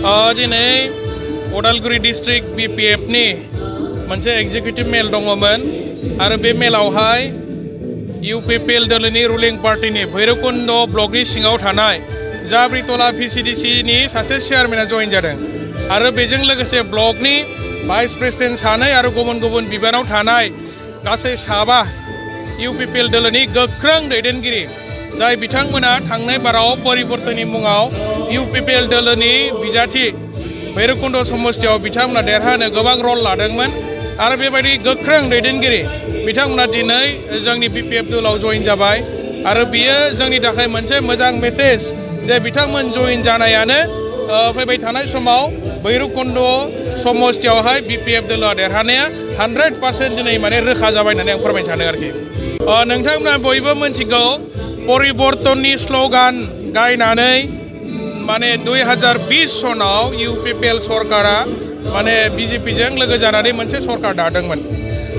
दिनै Udalguri district BPF नि मोनसे एग्जिकिउटिभ मेल दङमोन आरो बे मेलावहाय UPPL दोलोनि रुलिं पार्टिनि भैरबकुन्द ब्लकनि सिङाव थानाय जाब्रितला VCDC नि सासे चेयारमेना जइन जादों आरो बेजों लोगोसे ब्लकनि भाइस प्रेसिडेन्ट सानै आरो गुबुन गुबुन बिबानाव थानाय गासै 7 UPPL दोलोनि गोख्रों दैदेनगिरि जाय बिथांमोना थांनाय बाराव परिबर्तननि मुङाव UPPL दोलोनि बिजाथि भैरबकुन्द समस्तियाव बिथांमोना देरहानो गोबां रल लादोंमोन आरो बेबायदि गोख्रों दैदेनगिरि बिथांमोना दिनै जोंनि BPF दोलाव जइन जाबाय आरो बियो जोंनि थाखाय मोनसे मोजां मेसेज जे बिथांमोन जइन जानायानो फैबाय थानाय समाव भैरबकुन्द समस्तियावहाय BPF दोलोआ देरहानाया 100% दिनै माने रोखा जाबाय होननानै आं फोरमायनो सानो आरोखि नोंथांमोना बयबो मिथिगौ परिबर्तननि स्ल'गान गायनानै माने 2020 सनाव UPPL सरकारा माने BJP जों लोगो जानानै मोनसे सरकार दादोंमोन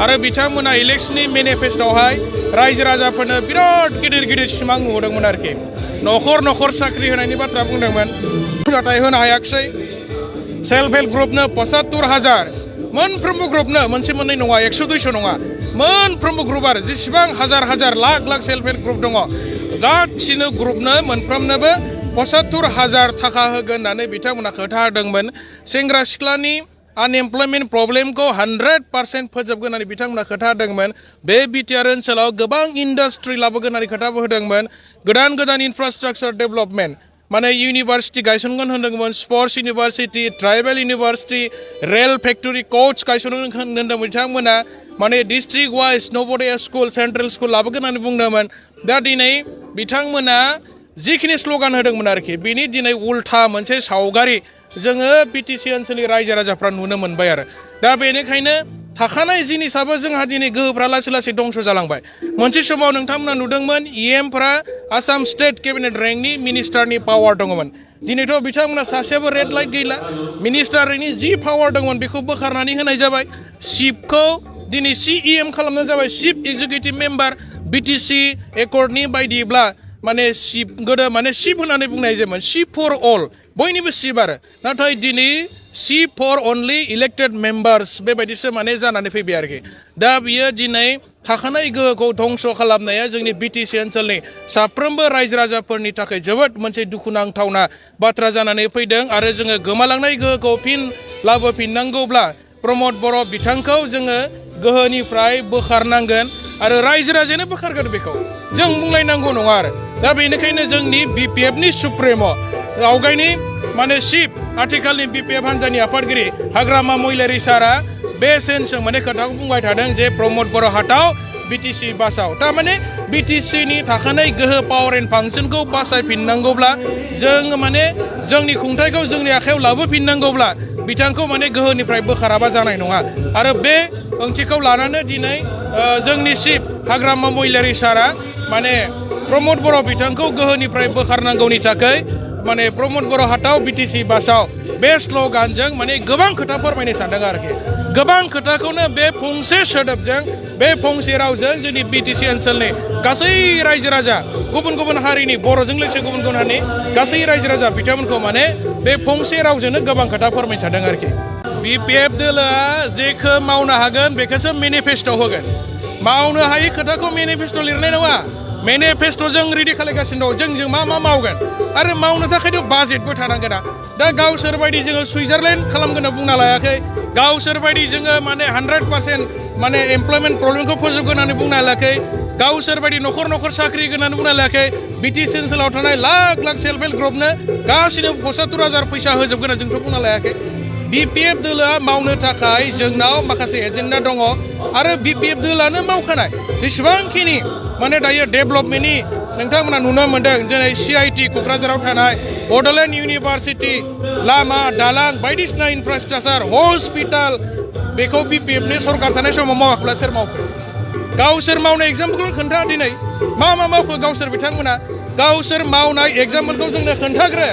आरो बिथांमोना इलेक्शननि मेनिफेस्ट'आवहाय रायजो राजाफोरनो बिराद गिदिर सिमां नुदोंमोन आरोखि न'खर साख्रि होनायनि बाथ्रा बुंदोंमोन नाथाय होनो हायाखिसै सेल्फ हेल्प ग्रुपनो 75,000 मोनफ्रोमबो ग्रुपनो मोनसे मोननै नङा 100-200 नङा मोनफ्रोमबो ग्रुप आरो जेसेबां हाजार लाख सेल्फ हेल्प ग्रुप दङ गासिनो ग्रुपनो मोनफ्रोमनोबो 75,000 थाखा होगोन होननानै बिथांमोना खोथा होदोंमोन सेंग्रा सिख्लानि आनएमप्लयमेन्ट प्रब्लेमखौ 100% फोजोबगोन होननानै बिथांमोना खोथा होदोंमोन बे बिटिआर ओनसोलाव गोबां इन्डास्ट्रि लाबोगोन होननानै खोथाबो होदोंमोन गोदान इनफ्रास्ट्राक्चार डेभेलपमेन्ट माने इउनिभार्सिटि गायसनगोन होनदोंमोन sports university tribal university rail factory coach गायसनगोन होनदोंमोन बिथांमोना माने district wise Navodaya school central school लाबोगोन होननानै बुंदोंमोन दा दिनै बिथांमोना जिखिनि स्ल'गान होदोंमोन आरोखि बिनि दिनै उल्था मोनसे सावगारि जोङो BTC ओनसोलनि रायजो राजाफ्रा नुनो मोनबाय आरो दा बेनिखायनो थाखानाय जिनिसाबो जोंहा दिनै गोहोफ्रा लासै दंस जालांबाय मोनसे समाव नोंथांमोना नुदोंमोन EMफ्रा आसाम स्टेट केबिनेट रेंकनि मिनिस्टारनि पावार दङमोन दिनैथ' बिथांमोना सासेयाबो रेड लाइट गैला मिनिस्टारनि जि पावार दंमोन बेखौ बोखारनानै होनाय जाबाय चिफखौ दिनै CEM खालामनाय जाबाय चिफ एक्जिकिउटिभ मेम्बार BTC एकर्डनि बायदिब्ला माने चिफ गोदो माने चिफ होननानै बुंनाय जायोमोन चिफ फर अल बयनिबो चिफ आरो नाथाय दिनै चिफ फर अनलि इलेक्टेड मेम्बार्स बेबायदिसो माने जानानै फैबाय आरोखि दा बियो दिनै थाखानाय गोहोखौ धंस खालामनाया जोंनि BTC ओनसोलनि साफ्रोमबो रायजो राजाफोरनि थाखाय जोबोद मोनसे दुखुनांथावना बाथ्रा जानानै फैदों आरो जोङो गोमालांनाय गोहोखौ फिन लाबोफिननांगौब्ला प्रमद बर' बिथांखौ जोङो गोहोनिफ्राय बोखारनांगोन आरो रायजो राजायानो बोखारगोन बेखौ जों बुंलायनांगौ नङा आरो दा बेनिखायनो जोंनि BPFनि सुप्रिम' आवगायनि माने चिफ आथिखालनि BPF हान्जानि आफादगिरि हाग्रामा महिलारि सारा बे सेन्सजों माने खोथाखौ बुंबाय थादों जे प्रमद बर' हाटाव BTC बासाव थारमाने BTCनि थाखानाय गोहो पावार एन्ड फांसनखौ बासायफिननांगौब्ला जों माने जोंनि खुंथायखौ जोंनि आखायाव लाबोफिननांगौब्ला बिथांखौ माने गोहोनिफ्राय बोखाराबा जानाय नङा आरो बे ओंथिखौ लानानै दिनै जोंनि चिफ हाग्रामा महिलारि सारा माने प्रमद बर' बिथांखौ गोहोनिफ्राय बोखारनांगौनि थाखाय माने प्रमद बर' हाटाव BTC बासाव बे स्ल'गानजों माने गोबां खोथा फोरमायनो सानदों आरोखि गोबां खोथाखौनो बे फंसे सोदोबजों बे फंसे रावजों जोंनि BTC ओनसोलनि गासै रायजो राजा गुबुन हारिनि बर'जों लोगोसे गुबुन हारिनि गासै रायजो राजा बिथांमोनखौ माने बे फंसे रावजोंनो गोबां खोथा फोरमायनो सानदों आरोखि BPF दोलोआ जेखौ मावनो हागोन बेखौसो मेनिफेस्ट'आव होगोन मावनो हायै खोथाखौ मेनिफेस्ट' लिरनाय नङा मेनिफेस्ट'जों रेडि खालामगासिनो दं जों मा मावगोन आरो मावनो थाखायथ' बाजेटबो थानांगोन दा गावसोर बायदि जोङो सुइजारलेण्ड खालामगोन बुंना लायाखै गावसोर बायदि जोङो माने 100% माने एमप्लयमेन्ट प्रब्लेमखौ फोजोबगोन होननानै बुंना लायाखै गावसोर बायदि न'खर साख्रि होगोन होननानै बुंना लायाखै BTC ओनसोलाव थानाय लाख सेल्फ हेल्प ग्रुपनो गासिनो 75,000 फैसा होजोबगोन जोंथ' बुंना लायाखै BPF दोलोआ मावनो थाखाय जोंनाव माखासे एजेन्डा दङ आरो BPF दोलोआनो मावखानाय जेसेबांखिनि माने दायो डेभेलपमेन्टनि नोंथांमोना नुनो मोन्दों जेरै CIT क'क्राझाराव थानाय बड'लेण्ड इउनिभार्सिटि लामा दालां बायदिसिना इनफ्रास्ट्राक्चार हस्पिटाल बेखौ BPFनि सरकार थानाय समाव मावाखैब्ला सोर मावखो गावसोर मावनाय एग्जामपोलखौ खोन्था दिनै मा मावखो गावसोर बिथांमोना गावसोर मावनाय एग्जामपोलखौ जोंनो खोन्थाग्रो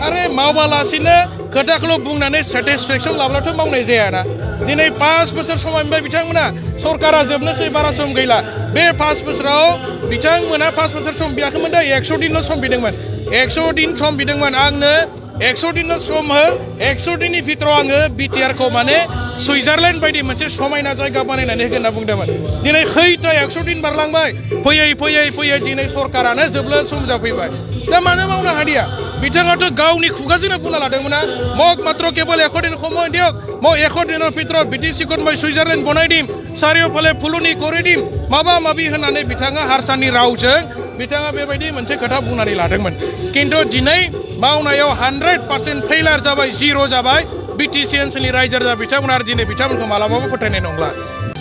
आरो मावालासिनो खोथाखौल' बुंनानै सेटिसफेक्सन लाब्लाथ' मावनाय जायाना दिनै 5 बोसोर समायबाय बिथांमोना सरकारा जोबनोसै बारा सम गैला बे 5 बोसोराव बिथांमोना 5 बोसोर सम बियाखैमोन दा 100 दिनल' सम बिदोंमोन 100 दिन सम बिदोंमोन आंनो 100 दिन सम हो 100 दिननि भितराव आङो बिटिआर खौ माने सुइजारलेण्ड बायदि मोनसे समायना जायगा बानायनानै होगोन होनना बुंदोंमोन दिनै खैथा 100 दिन बारलांबाय फैयै दिनै सरकारानो जोबलो सम जाफैबाय दा मानो मावनो हादिया बिथाङाथ' गावनि खुगाजोंनो बुंना लादोंमोन ना मग मात्र केवल 100 दिन समय दियक মই 100 दिननि भितराव बिटिसि खौ মই सुइजारलेण्ड बनाय दिम चारियफाले फुलुनि करे दिम माबा माबि होननानै बिथाङा हारसानि रावजों बिथाङा बेबायदि मोनसे खोथा बुंनानै लादोंमोन किन्तु दिनै मावनायाव 100% फेलार जाबाय जिर' जाबाय बिटिसि ओनसोलनि रायजो राजा बिथांमोना आरो दिनै बिथांमोनखौ मालाबाबो फोथायनाय नंला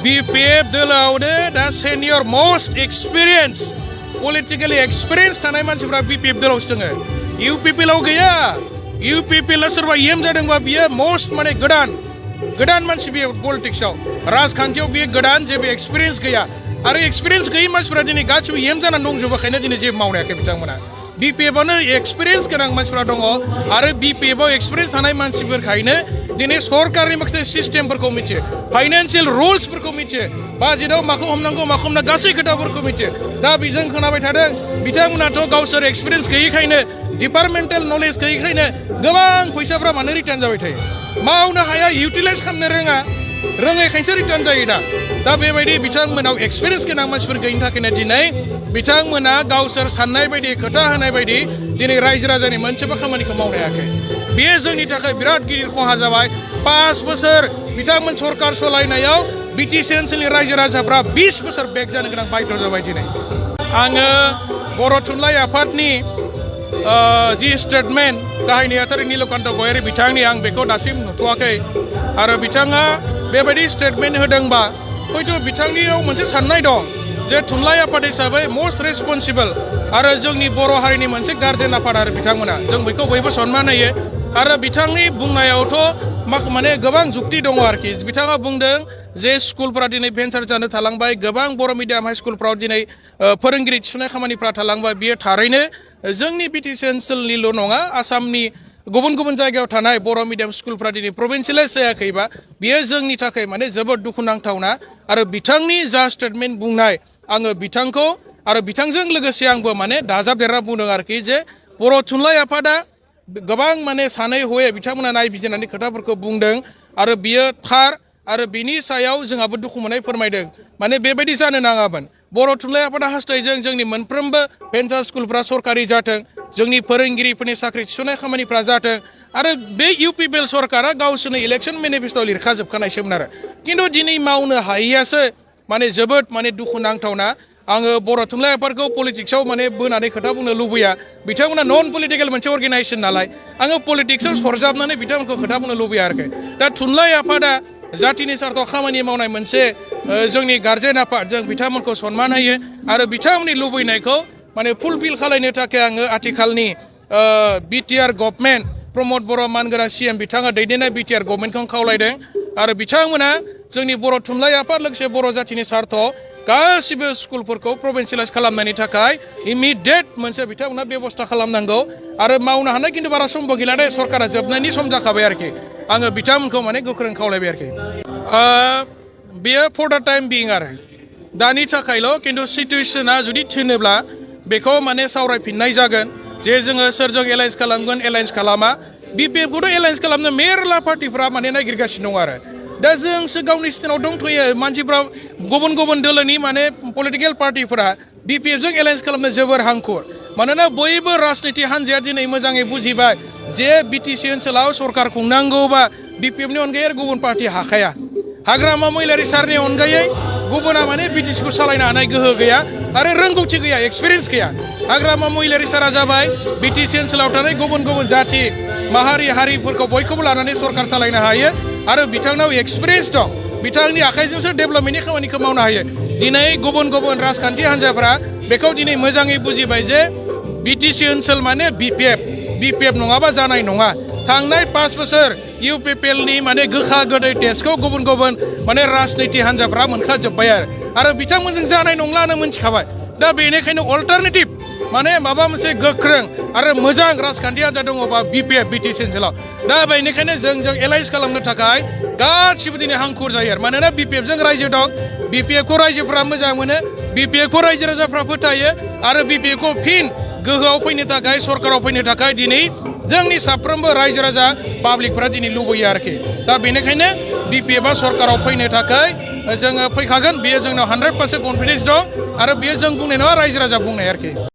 बिपिएफ दोलोआवनो दा senior most experience politically experience थानाय मानसिफ्रा बिपिएफ दोलोआवसो दङ इउपिपिएलआव गैया इउपिपिएलआ सोरबा एम जादोंबा बियो मोस्ट माने गोदान मानसि बियो पलिटिक्सआव राजखान्थियाव बियो गोदान जेबो एक्सपिरियेन्स गैया आरो एक्सपिरियेन्स गैयै मानसिफ्रा दिनै गासिबो एम जानानै दंजोबोखायनो दिनै जेबो मावनो हायाखै बिथांमोना बिपिएफआवनो एक्सपिरियेन्स गोनां मानसिफ्रा दङ आरो बिपिएफआव एक्सपिरियेन्स थानाय मानसिफोरखायनो दिनै सरकारनि माखासे सिस्टेमफोरखौ मिथियो फाइनान्सियेल रुल्सफोरखौ मिथियो बाजेटआव माखौ हमनांगौ माखौ हमना गासै खोथाफोरखौ मिथियो दा बेजों खोनाबाय थादों बिथांमोनाथ' गावसोर एक्सपिरियेन्स गैयैखायनो डिपार्टमेन्टेल नलेज गैयैखायनो गोबां फैसाफ्रा मानो रिटार्न जाबाय थायो मावनो हाया इउटिलाइज खालामनो रोङैखायसो रिटार्न जायो दा बेबायदि बिथांमोनाव एक्सपिरियेन्स गोनां मानसिफोर गैयिनि थाखायनो दिनै बिथांमोना गावसोर साननाय बायदि खोथा होनाय बायदि दिनै रायजो राजानि मोनसेबो खामानिखौ मावनो हायाखै बेयो जोंनि थाखाय बिराद गिदिर खहा जाबाय 5 बोसोर बिथांमोन सरकार सालायनायाव बिटिसि ओनसोलनि रायजो राजाफ्रा 20 बोसोर बेक जानो गोनां बाध्य जाबाय दिनै आङो बर' थुनलाइ आफादनि जि स्टेटमेन्ट गाहाय नेहाथारि नीलकान्त गयारी बिथांनि आं बेखौ दासिम नुथ'वाखै आरो बिथाङा बेबायदि स्टेटमेन्ट होदोंबा हयथ' बिथांनियाव मोनसे साननाय दं जे थुनलाइ आफाद हिसाबै मोस्ट रेसपन्सिबल आरो जोंनि बर' हारिनि मोनसे गार्जेन आफाद आरो बिथांमोना जों बेखौ बयबो सनमान होयो आरो बिथांनि बुंनायावथ' माने गोबां जुक्ति दङ आरोखि बिथाङा बुंदों जे स्कुलफोरा दिनै भेन्सार जानो थालांबाय गोबां बर' मिडियाम हाइ स्कुलफ्राव दिनै फोरोंगिरि थिसननाय खामानिफ्रा थालांबाय बियो थारैनो जोंनि बिटिसि ओनसोलनिल' नङा आसामनि गुबुन जायगायाव थानाय बर' मिडियाम स्कुलफ्रा दिनै प्रभिन्सियेलाइज जायाखैबा बियो जोंनि थाखाय माने जोबोद दुखुनांथावना आरो बिथांनि जा स्टेटमेन्ट बुंनाय आङो बिथांखौ आरो बिथांजों लोगोसे आंबो माने दाजाबदेरना बुंदों आरोखि जे बर' थुनलाइ आफादा गोबां माने सानै हयै बिथांमोना नायबिजिरनानै खोथाफोरखौ बुंदों आरो बियो थार आरो बिनि सायाव जोंहाबो दुखु मोननाय फोरमायदों माने बेबायदि जानो नाङामोन बर' थुनलाइ आफादा हास्थायजों जोंनि मोनफ्रोमबो भेन्सार स्कुलफ्रा सरकारि जाथों जोंनि फोरोंगिरिफोरनि साख्रि थिसननाय खामानिफ्रा जाथों आरो बे इउपिपिएल सरकारा गावसोरनो इलेक्सन मेनिफेस्ट'आव लिरखाजोबखानायसोमोन आरो खिन्थु दिनै मावनो हायैयासो माने जोबोद माने दुखुनांथावना आङो बर' थुनलाइ आफादखौ पलिटिक्सआव माने बोनानै खोथा बुंनो लुबैया बिथांमोना नन पलिटिकेल मोनसे अर्गेनाइजेसन नालाय आङो पलिटिक्सआव सरजाबनानै बिथांमोनखौ खोथा बुंनो लुबैया आरोखि दा थुनलाइ आफादा जातिनि सार्थआव खामानि मावनाय मोनसे जोंनि गार्जेन आफाद जों बिथांमोनखौ सनमान होयो आरो बिथांमोननि लुबैनायखौ माने फुलफिल खालामनो थाखाय आङो आथिखालनि बिटिआर गभर्नमेन्ट प्रमद बर' मानगोनां सिएम बिथाङा दैदेननाय बिटिआर गभर्नमेन्टखौ खावलायदों आरो बिथांमोना जोंनि बर' थुनलाइ आफाद लोगोसे बर' जातिनि सार्थआव गासिबो स्कुलफोरखौ प्रभिन्सियेलाइज खालामनायनि थाखाय इमिडियेट मोनसे बिथांमोना बेबस्था खालामनांगौ आरो मावनो हानाय खिन्थु बारा समबो गैला दे सरकारा जोबनायनि सम जाखाबाय आरोखि आङो बिथांमोनखौ माने गोख्रों खावलायबाय आरोखि बेयो फर दा टाइम बिं आरो दानि थाखायल' खिन्थु सिटुवेसना जुदि थिनोब्ला बेखौ माने सावरायफिननाय जागोन जे जोङो सोरजों एलायन्स खालामगोन एलायन्स खालामा बिपिएफखौथ' एलायन्स खालामनो मेरला पार्टिफ्रा माने नागिरगासिनो दं आरो दा जोंसो गावनि स्टेनाव दंथ'यो मानसिफ्रा गुबुन दोलोनि माने पलिटिकेल पार्टिफोरा बिपिएफजों एलायन्स खालामनो जोबोर हांखुर मानोना बयबो राजनिति हान्जाया दिनै मोजाङै बुजिबाय जे बिटिसि ओनसोलाव सरकार खुंनांगौबा बिपिएफनि अनगायै आरो गुबुन पार्टि हाखाया हाग्रामा महिलारि सारनि अनगायै गुबुना माने बिटिसिखौ सालायनो हानाय गोहो गैया आरो रोंगौथि गैया एक्सपिरियेन्स गैया हाग्रामा महिलारि सारा जाबाय बिटिसि ओनसोलाव थानाय गुबुन जाति माहारि हारिफोरखौ बयखौबो लानानै सरकार सालायनो हायो आरो बिथांनाव एक्सपिरियेन्स दं बिथांनि आखाइजोंसो डेभेलपमेन्टनि खामानिखौ मावनो हायो दिनै गुबुन राजखान्थि हान्जाफोरा बेखौ दिनै मोजाङै बुजिबाय जे बिटिसि ओनसोल माने बिपिएफ नङाबा जानाय नङा थांनाय 5 बोसोर इउपिपिएलनि माने गोखा गोदै टेस्टखौ गुबुन माने राजनिति हान्जाफ्रा मोनखाजोब्बाय आरो बिथांमोनजों जानाय नंलानो मोनथिखाबाय दा बेनिखायनो अल्टारनेटिभ माने माबा मोनसे गोख्रों आरो मोजां राजखान्थि हान्जा दङबा बिपिएफ बिटिसि ओनसोलाव दा बेनिखायनो जों एलायन्स खालामनो थाखाय गासिबो दिनै हांखुर जायो आरो मानोना बिपिएफजों रायजो दं बिपिएफखौ रायजोफ्रा मोजां मोनो बिपिएफखौ रायजो राजाफ्रा फोथायो आरो बिपिएफखौ फिन गोहोआव फैनो थाखाय सरकाराव फैनो थाखाय दिनै जोंनि साफ्रोमबो रायजो राजा पाब्लिकफ्रा दिनै लुबैयो आरोखि दा बेनिखायनो BPF सरकाराव फैनो थाखाय जोङो फैखागोन बेयो जोंनाव 100% कनफिडेन्स दं आरो बेयो जों बुंनाय नङा रायजो राजा बुंनाय आरोखि